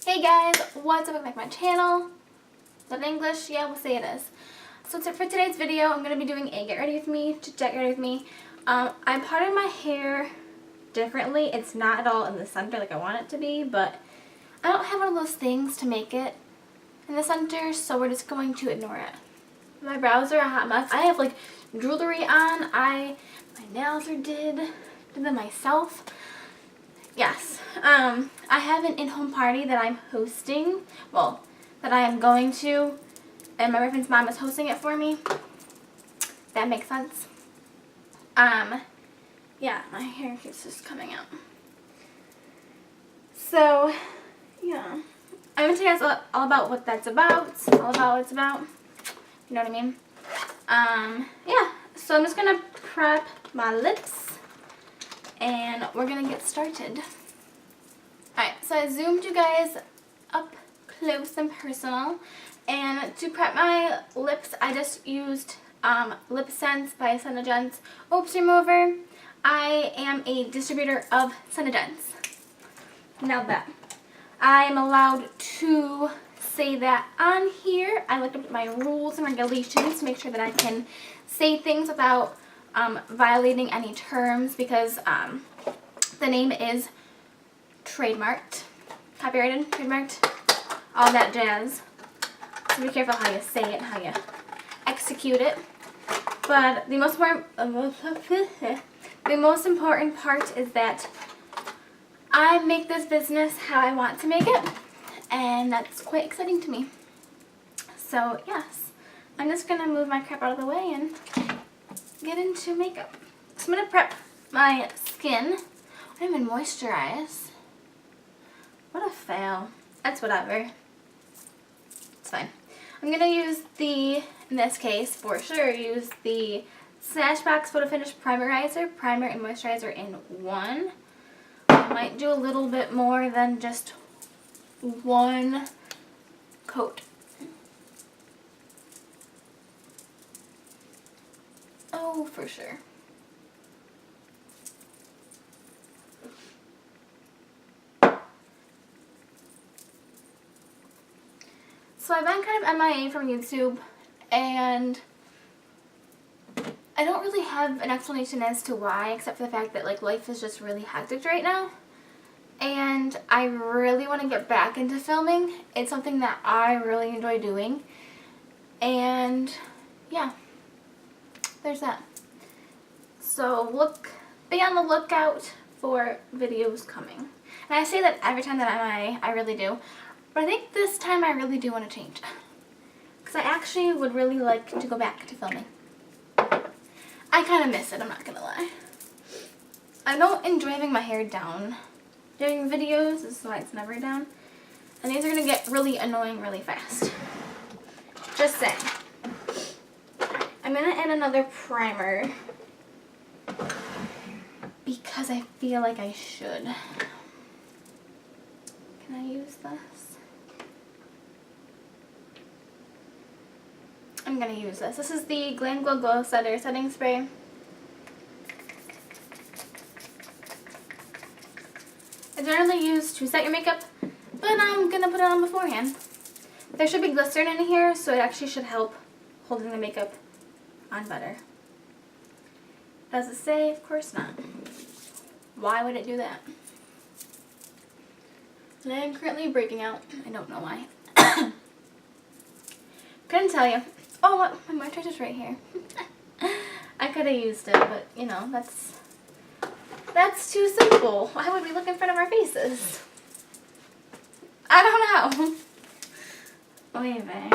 Hey guys, what's up? Welcome back to my channel. Is that in English? Yeah, we'll say it is. So for today's video, I'm going to be doing a get ready with me, to get ready with me. I parted my hair differently. It's not at all in the center like I want it to be, but I don't have one of those things to make it in the center, so we're just going to ignore it. My brows are a hot mess. I have like jewelry on. My nails are did them myself. Yes. I have an in-home party that I'm hosting. Well, that I am going to. And my boyfriend's mom is hosting it for me. That makes sense. Yeah, my hair keeps just coming out. So, yeah. I'm going to tell you guys all about what that's about. All about what it's about. You know what I mean? Yeah. So I'm just going to prep my lips. And we're going to get started. Alright, so I zoomed you guys up close and personal. And to prep my lips, I just used Lip Sense by Senegence Oops Remover. I am a distributor of Senegence. Now that I am allowed to say that on here. I looked up my rules and regulations to make sure that I can say things without violating any terms, because the name is trademarked, copyrighted, trademarked, all that jazz. So be careful how you say it, how you execute it. But the most important part is that I make this business how I want to make it, and that's quite exciting to me. So yes, I'm just gonna move my crap out of the way and get into makeup. So I'm going to prep my skin. I didn't even moisturize. What a fail. That's whatever. It's fine. I'm going to use in this case, for sure, use the Smashbox Photo Finish Primerizer, primer and moisturizer in one. I might do a little bit more than just one coat. Oh, for sure. So I've been kind of MIA from YouTube, and I don't really have an explanation as to why, except for the fact that like life is just really hectic right now. And I really want to get back into filming. It's something that I really enjoy doing. And yeah. There's that. So be on the lookout for videos coming. And I say that every time that I really do. But I think this time I really do want to change. Because I actually would really like to go back to filming. I kind of miss it, I'm not going to lie. I don't enjoy having my hair down during videos. This is why it's never down. And these are going to get really annoying really fast. Just saying. I'm going to add another primer because I feel like I should. Can I use this? I'm going to use this. This is the Glam Glow Glow Setter Setting Spray. I generally use to set your makeup, but I'm going to put it on beforehand. There should be glycerin in here, so it actually should help holding the makeup on better. Does it say? Of course not. Why would it do that? And I am currently breaking out. I don't know why. Couldn't tell you. Oh, what? My moisturizer's right here. I could have used it, but you know, that's too simple. Why would we look in front of our faces? I don't know. Anyway.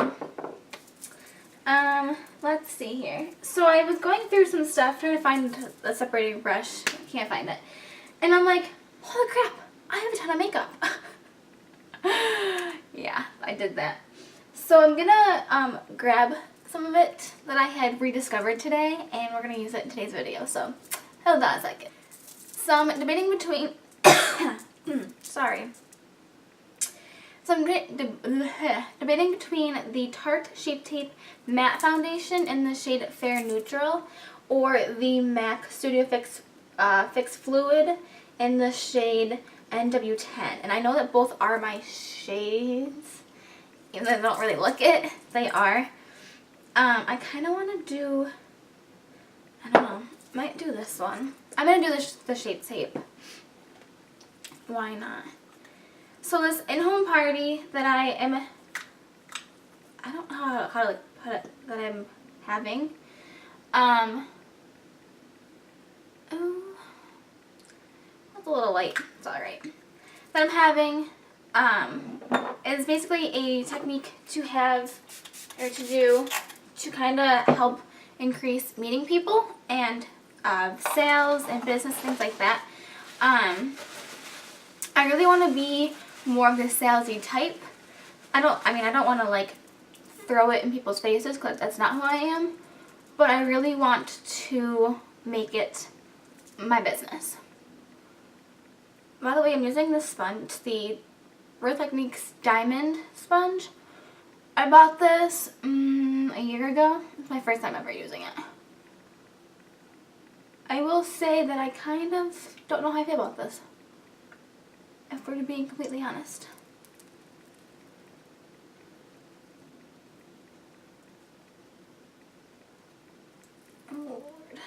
Let's see here. So I was going through some stuff trying to find a separating brush. I can't find it. And I'm like, holy crap, I have a ton of makeup. Yeah, I did that. So I'm gonna grab some of it that I had rediscovered today, and we're gonna use it in today's video. So hold on a second. So I'm debating between sorry. So I'm debating between the Tarte Shape Tape Matte Foundation in the shade Fair Neutral, or the MAC Studio Fix Fluid in the shade NW10. And I know that both are my shades. Even though I don't really look it, they are. I kind of want to do, I don't know, might do this one. I'm going to do the Shape Tape. Why not? So this in-home party that I don't know how to like put it, that I'm having. Oh, that's a little light. It's alright. That I'm having is basically a technique to have, or to do, to kind of help increase meeting people and sales and business, things like that. I really want to be more of the salesy type. I don't want to like throw it in people's faces because that's not who I am, but I really want to make it my business. By the way, I'm using this sponge, the Real Techniques Diamond Sponge. I bought this a year ago. It's my first time ever using it. I will say that I kind of don't know how I feel about this, if we're being completely honest. Oh Lord.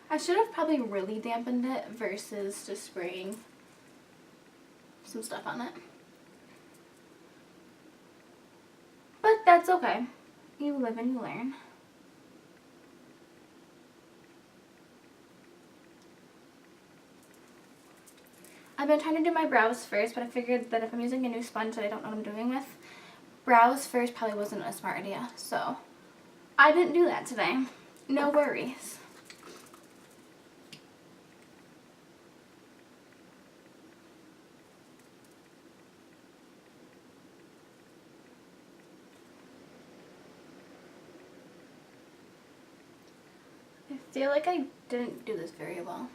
I should have probably really dampened it versus just spraying some stuff on it. But that's okay. You live and you learn. I've been trying to do my brows first, but I figured that if I'm using a new sponge that I don't know what I'm doing with, brows first probably wasn't a smart idea. So I didn't do that today. No worries. I feel like I didn't do this very well.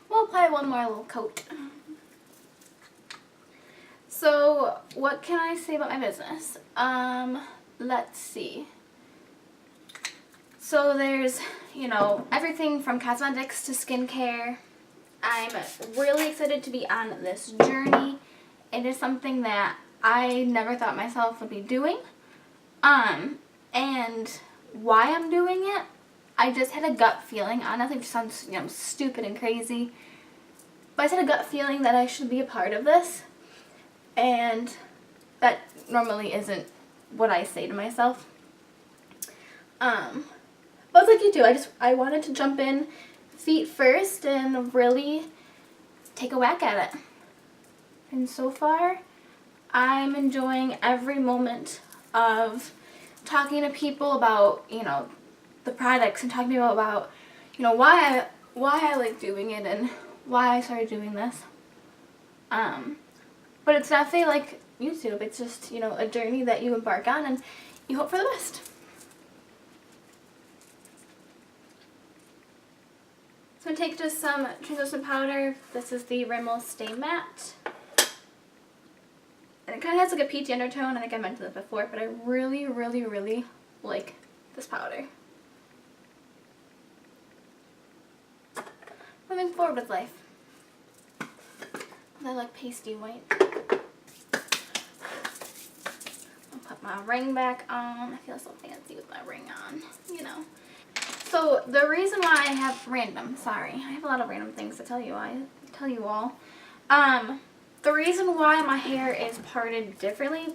We'll apply one more little coat. So what can I say about my business? Let's see. So there's, everything from cosmetics to skincare. I'm really excited to be on this journey. It is something that I never thought myself would be doing. And why I'm doing it, I just had a gut feeling. Honestly, it sounds stupid and crazy, but I just had a gut feeling that I should be a part of this, and that normally isn't what I say to myself. But it's like you do. I wanted to jump in feet first and really take a whack at it. And so far, I'm enjoying every moment of talking to people about, the products, and talking to people about, why I like doing it and why I started doing this. But it's nothing like YouTube. It's just, a journey that you embark on and you hope for the best. So I'm going to take just some translucent powder. This is the Rimmel Stay Matte. And it kind of has like a peachy undertone. I think I mentioned it before, but I really, really, really like this powder. Moving forward with life. I like pasty white. I'll put my ring back on. I feel so fancy with my ring on, So the reason why I have I have a lot of random things to tell you. All. The reason why my hair is parted differently,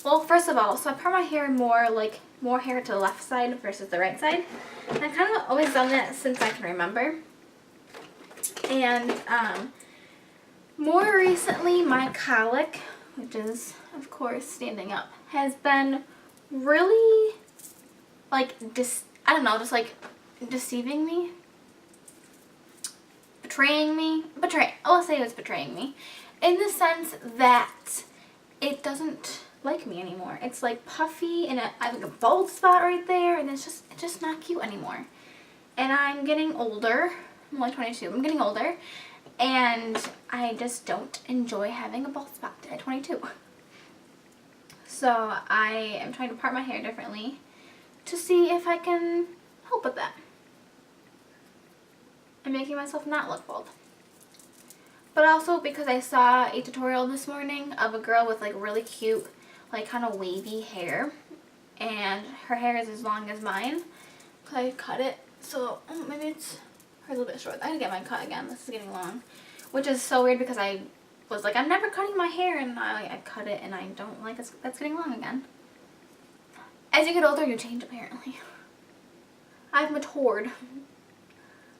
well, first of all, so I part my hair more hair to the left side versus the right side. And I've kind of always done that since I can remember. And more recently, my colic, which is, of course, standing up, has been really, deceiving me. I'll say it's betraying me. In the sense that it doesn't like me anymore. It's like puffy and I have like a bald spot right there, and it's just not cute anymore. And I'm getting older. I'm only 22. I'm getting older, and I just don't enjoy having a bald spot at 22. So I am trying to part my hair differently, to see if I can help with that. I'm making myself not look bald. But also because I saw a tutorial this morning of a girl with like really cute, like kind of wavy hair. And her hair is as long as mine. Because I cut it. So maybe it's a little bit short. I gotta get mine cut again. This is getting long. Which is so weird because I was like, I'm never cutting my hair. And I cut it and I don't like it. That's getting long again. As you get older, you change apparently. I've matured.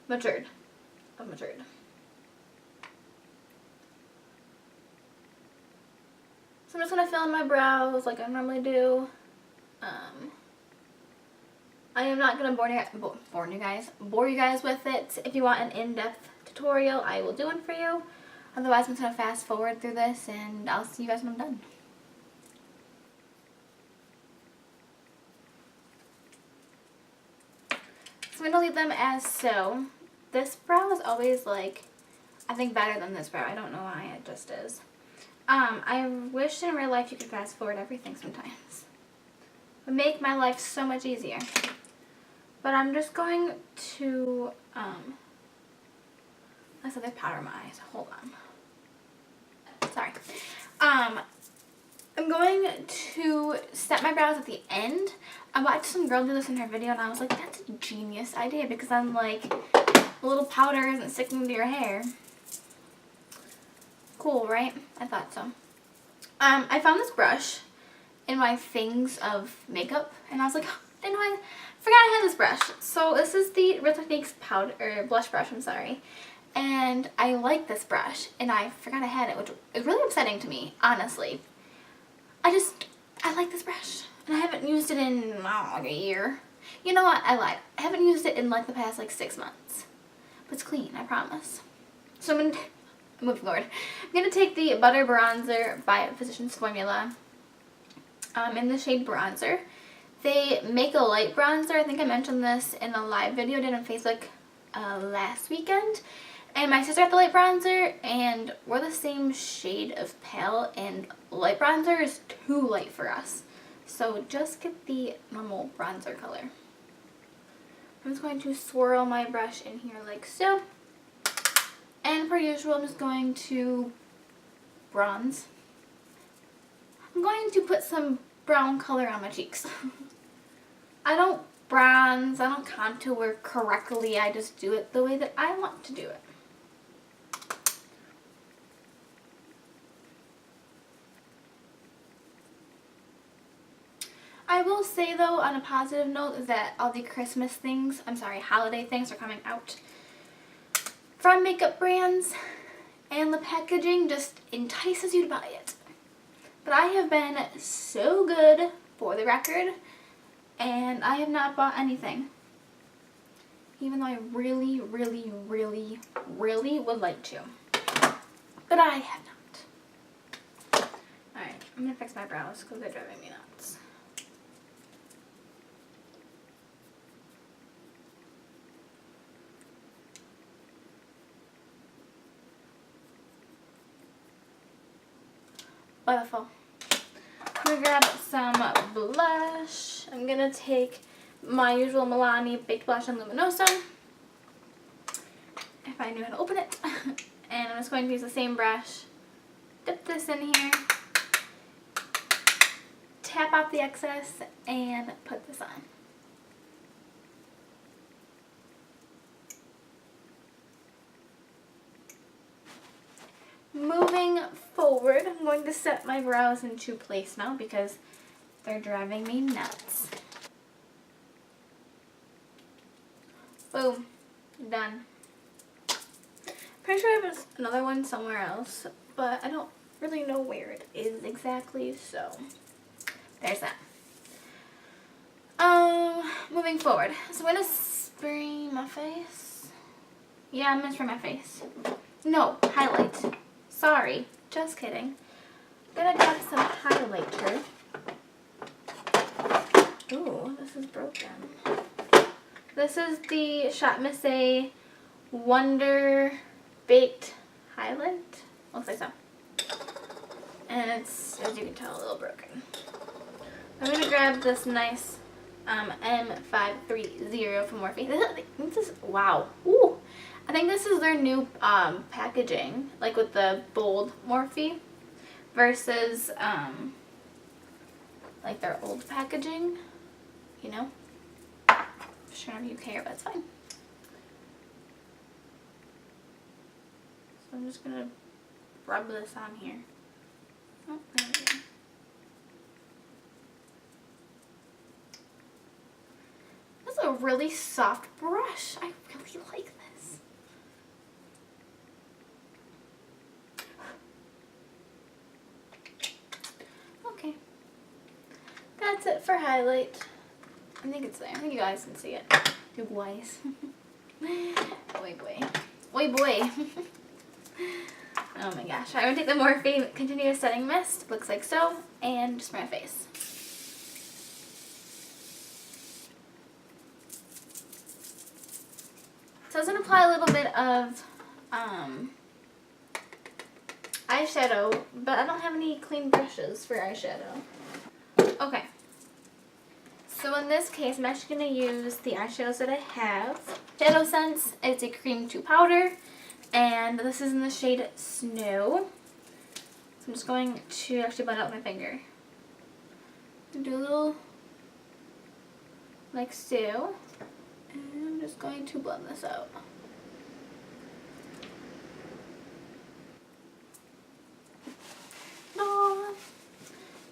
Matured. I've matured. So I'm just going to fill in my brows like I normally do. I am not going to bore you guys with it. If you want an in-depth tutorial, I will do one for you. Otherwise, I'm just going to fast forward through this and I'll see you guys when I'm done. So I'm going to leave them as so. This brow is always like, I think better than this brow. I don't know why, it just is. I wish in real life you could fast forward everything sometimes. It would make my life so much easier. But I'm just going to, I said there's powder in my eyes. Hold on. Sorry. I'm going to set my brows at the end. I watched some girl do this in her video and I was like, that's a genius idea because I'm like, a little powder isn't sticking to your hair. Cool, right? I thought so. I found this brush in my things of makeup, and I was like, oh, didn't know I forgot I had this brush. So this is the Real Techniques powder or blush brush. I'm sorry, and I like this brush, and I forgot I had it, which is really upsetting to me, honestly. I like this brush, and I haven't used it in like a year. You know what? I lied. I haven't used it in like the past like 6 months, but it's clean, I promise. So I'm gonna. Moving forward, I'm going to take the Butter Bronzer by Physicians Formula in the shade Bronzer. They make a light bronzer. I think I mentioned this in a live video I did on Facebook last weekend. And my sister got the light bronzer, and we're the same shade of pale, and light bronzer is too light for us. So just get the normal bronzer color. I'm just going to swirl my brush in here like so. And per usual, I'm just going to bronze. I'm going to put some brown color on my cheeks. I don't bronze, I don't contour correctly, I just do it the way that I want to do it. I will say though, on a positive note, is that all the holiday things are coming out from makeup brands, and the packaging just entices you to buy it. But I have been so good, for the record, and I have not bought anything. Even though I really, really, really, really would like to. But I have not. Alright, I'm going to fix my brows because they're driving me nuts. Wonderful. I'm going to grab some blush. I'm going to take my usual Milani Baked Blush and Luminosa, if I knew how to open it. And I'm just going to use the same brush, dip this in here, tap out the excess, and put this on. Moving forward, I'm going to set my brows into place now because they're driving me nuts. Boom. Done. Pretty sure I have another one somewhere else, but I don't really know where it is exactly, so there's that. Moving forward. So I'm going to spray my face. Yeah, I'm going to spray my face. No, highlight. Sorry, just kidding. I'm gonna grab some highlighter. Ooh, this is broken. This is the Shop Miss A Wonder Baked Highlight. Looks like so. And it's, as you can tell, a little broken. I'm gonna grab this nice M530 from Morphe. This is, wow. Ooh. I think this is their new packaging, like with the bold Morphe versus like their old packaging, you know? I'm sure none of you care, but it's fine. So I'm just gonna rub this on here. Oh, there we go. This is a really soft brush. I really like this. Okay. That's it for highlight. I think it's there. I think you guys can see it. You guys. Boy, boy. Boy, boy. Oh my gosh. I'm going to take the Morphe Continuous Setting Mist. Looks like so. And just my face. So I was going to apply a little bit of eyeshadow. But I don't have any clean brushes for eyeshadow. Okay. So in this case, I'm actually going to use the eyeshadows that I have. Shadow Sense, it's a cream to powder, and this is in the shade Snow. So I'm just going to actually blend out my finger. Do a little like so, and I'm just going to blend this out.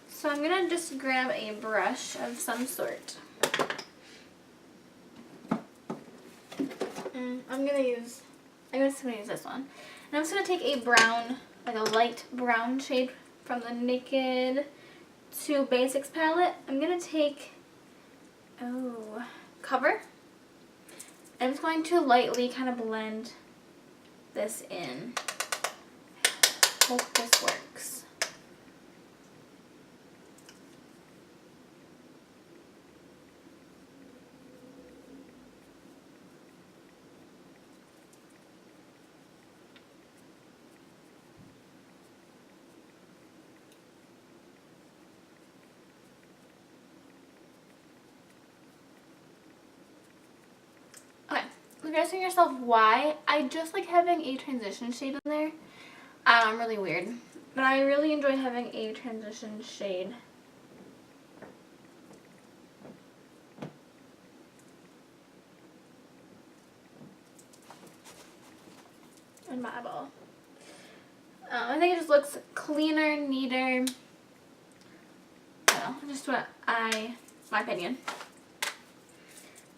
So I'm going to just grab a brush of some sort. I'm going to use this one. And I'm just going to take a brown, like a light brown shade from the Naked 2 Basics palette. I'm going to take, Cover. I'm just going to lightly kind of blend this in. Hope this works. If you're asking yourself why, I just like having a transition shade in there. I'm really weird, but I really enjoy having a transition shade. In my eyeball. I think it just looks cleaner, neater. I don't know, just my opinion.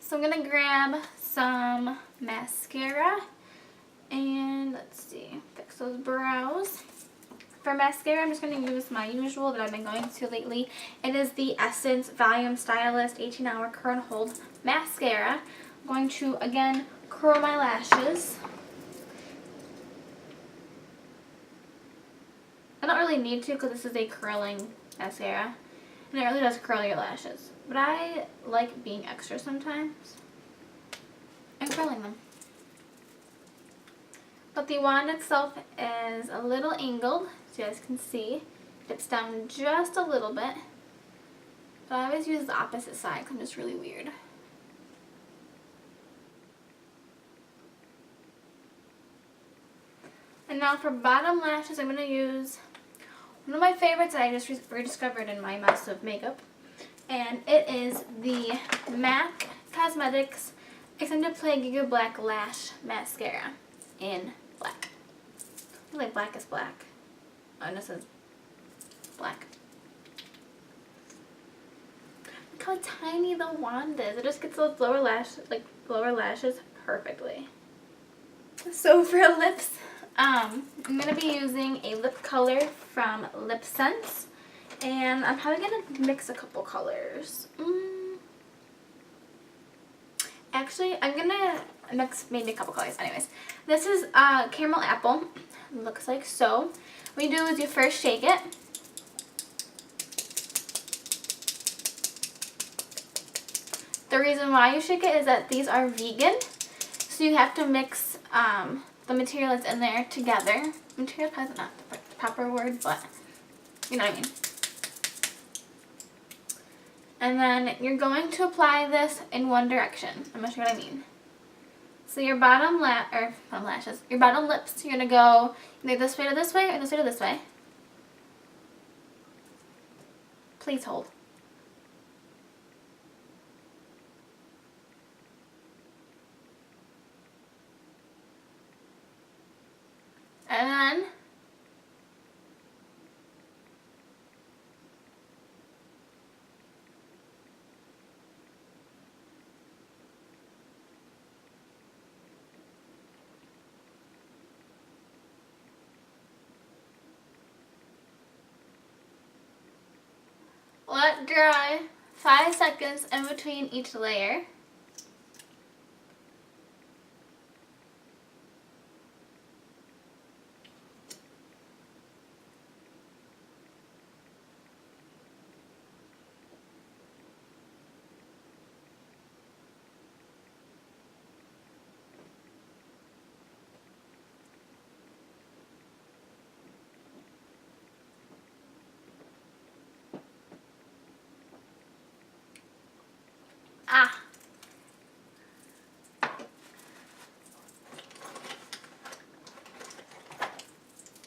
So I'm gonna grab some mascara and let's see, fix those brows. For mascara, I'm just going to use my usual that I've been going to lately. It is the Essence Volume Stylist 18-Hour Curl and Hold Mascara. I'm going to, again, curl my lashes. I don't really need to because this is a curling mascara. And it really does curl your lashes. But I like being extra sometimes and curling them. But the wand itself is a little angled, so you guys can see. Dips down just a little bit. But I always use the opposite side because I'm just really weird. And now for bottom lashes, I'm going to use one of my favorites that I just rediscovered in my mess of makeup. And it is the MAC Cosmetics Extended Play Giga Black Lash Mascara in black. I feel like black is black. Oh, and this is black. Look how tiny the wand is. It just gets those lower lashes perfectly. So for lips, I'm going to be using a lip color from Lip Sense. And I'm probably going to mix a couple colors. Actually, I'm going to mix maybe a couple colors. Anyways, this is Caramel Apple. Looks like so. What you do is you first shake it. The reason why you shake it is that these are vegan. So you have to mix the material that's in there together. Material is not the proper word, but you know what I mean. And then you're going to apply this in one direction. I'm going to show you what I mean. So your bottom lashes, your bottom lips, you're going to go either this way to this way or this way to this way. Please hold. And then let dry 5 seconds in between each layer.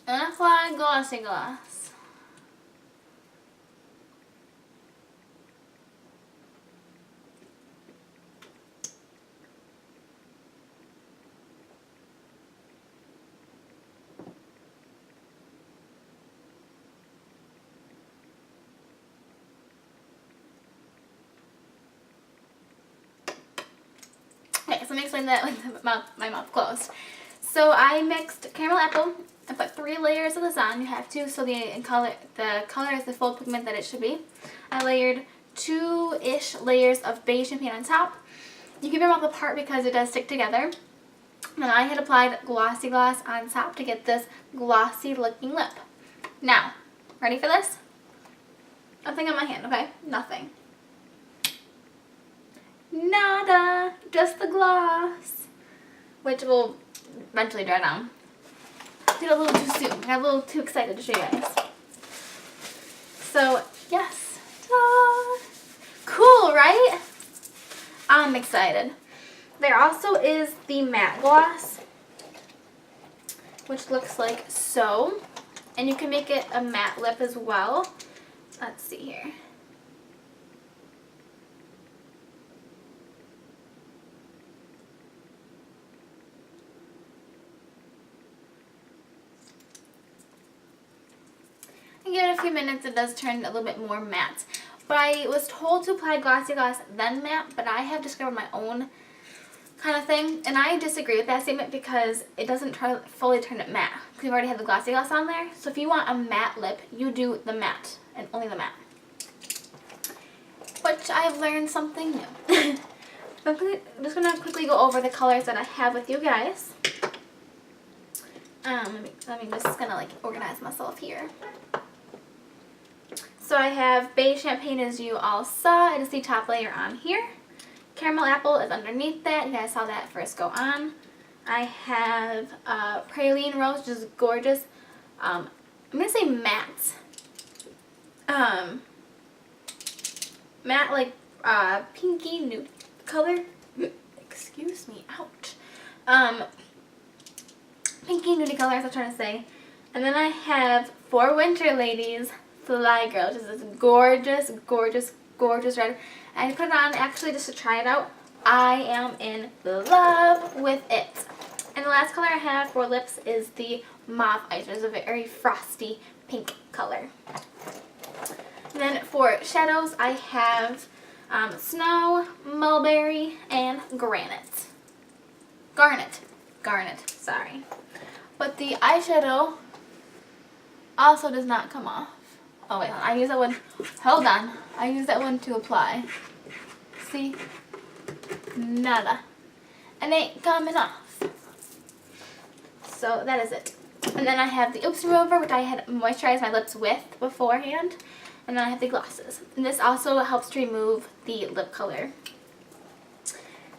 And apply glossy gloss. Okay, so let me explain that with my mouth closed. So I mixed caramel apple. I put 3 layers of this on. You have to, so the color is the full pigment that it should be. I layered 2-ish layers of beige champagne on top. You keep your mouth apart because it does stick together. And I had applied glossy gloss on top to get this glossy looking lip. Now, ready for this? Nothing on my hand, okay? Nothing. Nada, just the gloss, which will eventually dry down. Did it a little too soon. I got a little too excited to show you guys. So, yes. Ta-da! Cool, right? I'm excited. There also is the matte gloss, which looks like so. And you can make it a matte lip as well. Let's see here. Give it a few minutes, it does turn a little bit more matte. But I was told to apply glossy gloss then matte, but I have discovered my own kind of thing. And I disagree with that statement because it doesn't fully turn it matte. Because we've already had the glossy gloss on there. So if you want a matte lip, you do the matte and only the matte. Which I've learned something new. I'm just going to quickly go over the colors that I have with you guys. I'm just going to like organize myself here. So I have beige champagne, as you all saw. It is the top layer on here. Caramel apple is underneath that. You guys saw that first go on. I have praline rose, which is gorgeous. I'm going to say matte. Matte, like pinky nude color. Excuse me, ouch. Pinky nudie color, as I'm trying to say. And then I have For Winter Ladies Fly Girl, which is this gorgeous, gorgeous, gorgeous red. I put it on actually just to try it out. I am in love with it. And the last color I have for lips is the Mauve Ice, which is a very frosty pink color. And then for shadows, I have Snow, Mulberry, and Garnet, sorry. But the eyeshadow also does not come off. Oh wait, I use that one. Hold on. I use that one to apply. See? Nada. And ain't coming off. So that is it. And then I have the Oops Remover, which I had moisturized my lips with beforehand. And then I have the glosses. And this also helps to remove the lip color.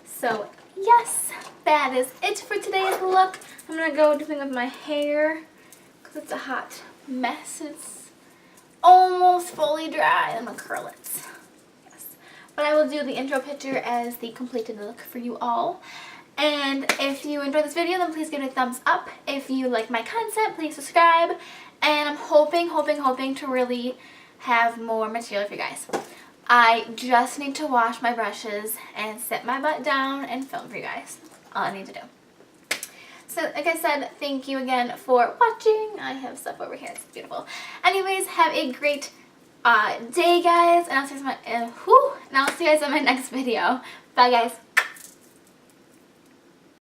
So yes, that is it for today's look. I'm going to go do something with my hair because it's a hot mess. It's almost fully dry. I'm going to curl it. Yes. But I will do the intro picture as the completed look for you all. And if you enjoyed this video, then please give it a thumbs up. If you like my content, please subscribe. And I'm hoping to really have more material for you guys. I just need to wash my brushes and sit my butt down and film for you guys. All I need to do. So, like I said, thank you again for watching. I have stuff over here. It's beautiful. Anyways, have a great day, guys. And I'll see you guys in my next video. Bye, guys.